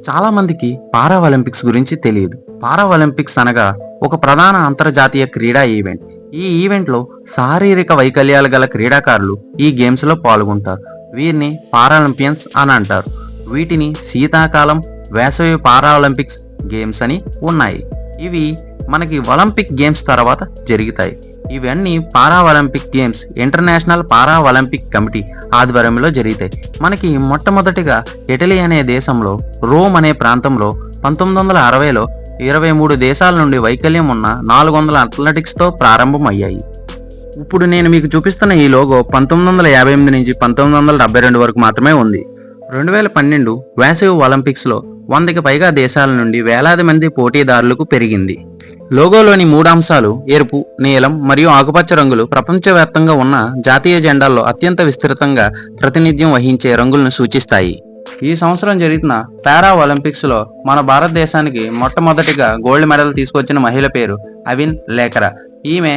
చాలా మందికి పారా ఒలింపిక్స్ గురించి తెలియదు. పారా ఒలింపిక్స్ అనగా ఒక ప్రధాన అంతర్జాతీయ క్రీడా ఈవెంట్. ఈ ఈవెంట్లో శారీరక వైకల్యాలు గల క్రీడాకారులు ఈ గేమ్స్లో పాల్గొంటారు. వీరిని పారాలింపియన్స్ అని అంటారు. వీటిని శీతాకాలం, వేసవి పారా ఒలింపిక్స్ గేమ్స్ అని ఉన్నాయి. ఇవి మనకి ఒలింపిక్ గేమ్స్ తర్వాత జరుగుతాయి. ఇవన్నీ పారా ఒలింపిక్ గేమ్స్ ఇంటర్నేషనల్ పారా ఒలింపిక్ కమిటీ ఆధ్వర్యంలో జరుగుతాయి. మనకి మొట్టమొదటిగా ఇటలీ అనే దేశంలో రోమ్ అనే ప్రాంతంలో 1960లో 23 దేశాల నుండి వైకల్యం ఉన్న 400 అథ్లెటిక్స్తో ప్రారంభమయ్యాయి. ఇప్పుడు నేను మీకు చూపిస్తున్న ఈ లోగో 1958 నుంచి 1972 వరకు మాత్రమే ఉంది. 2012 వేసవి ఒలింపిక్స్లో 100కి పైగా దేశాల నుండి వేలాది మంది పోటీదారులకు పెరిగింది. లోగోలోని 3 అంశాలు ఎరుపు, నీలం మరియు ఆకుపచ్చ రంగులు ప్రపంచవ్యాప్తంగా ఉన్న జాతీయ జెండాల్లో అత్యంత విస్తృతంగా ప్రాతినిధ్యం వహించే రంగులను సూచిస్తాయి. ఈ సంవత్సరం జరుగుతున్న పారా ఒలింపిక్స్లో మన భారతదేశానికి మొట్టమొదటిగా గోల్డ్ మెడల్ తీసుకొచ్చిన మహిళ పేరు అవిన్ లేఖరా. ఈమె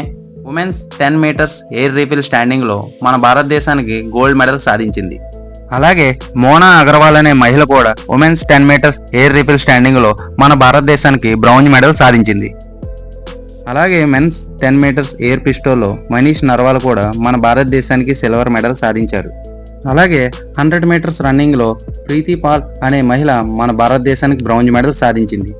ఉమెన్స్ 10 మీటర్స్ ఎయిర్ రీఫిల్ స్టాండింగ్లో మన భారతదేశానికి గోల్డ్ మెడల్ సాధించింది. అలాగే మోనా అగర్వాల్ అనే మహిళ కూడా ఉమెన్స్ 10 మీటర్స్ ఎయిర్ రీఫిల్ స్టాండింగ్లో మన భారతదేశానికి బ్రౌంజ్ మెడల్ సాధించింది. అలాగే మెన్స్ 10 మీటర్స్ ఎయిర్ పిస్టోల్లో మనీష్ నర్వాల్ కూడా మన భారతదేశానికి సిల్వర్ మెడల్ సాధించారు. అలాగే 100 మీటర్స్ రన్నింగ్లో ప్రీతి పాల్ అనే మహిళ మన భారతదేశానికి బ్రౌంజ్ మెడల్ సాధించింది.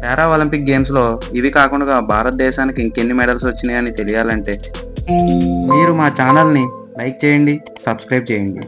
పారా ఒలింపిక్ గేమ్స్లో ఇవి కాకుండా భారతదేశానికి ఇంకెన్ని మెడల్స్ వచ్చినాయని తెలియాలంటే మీరు మా ఛానల్ని లైక్ చేయండి, సబ్స్క్రైబ్ చేయండి.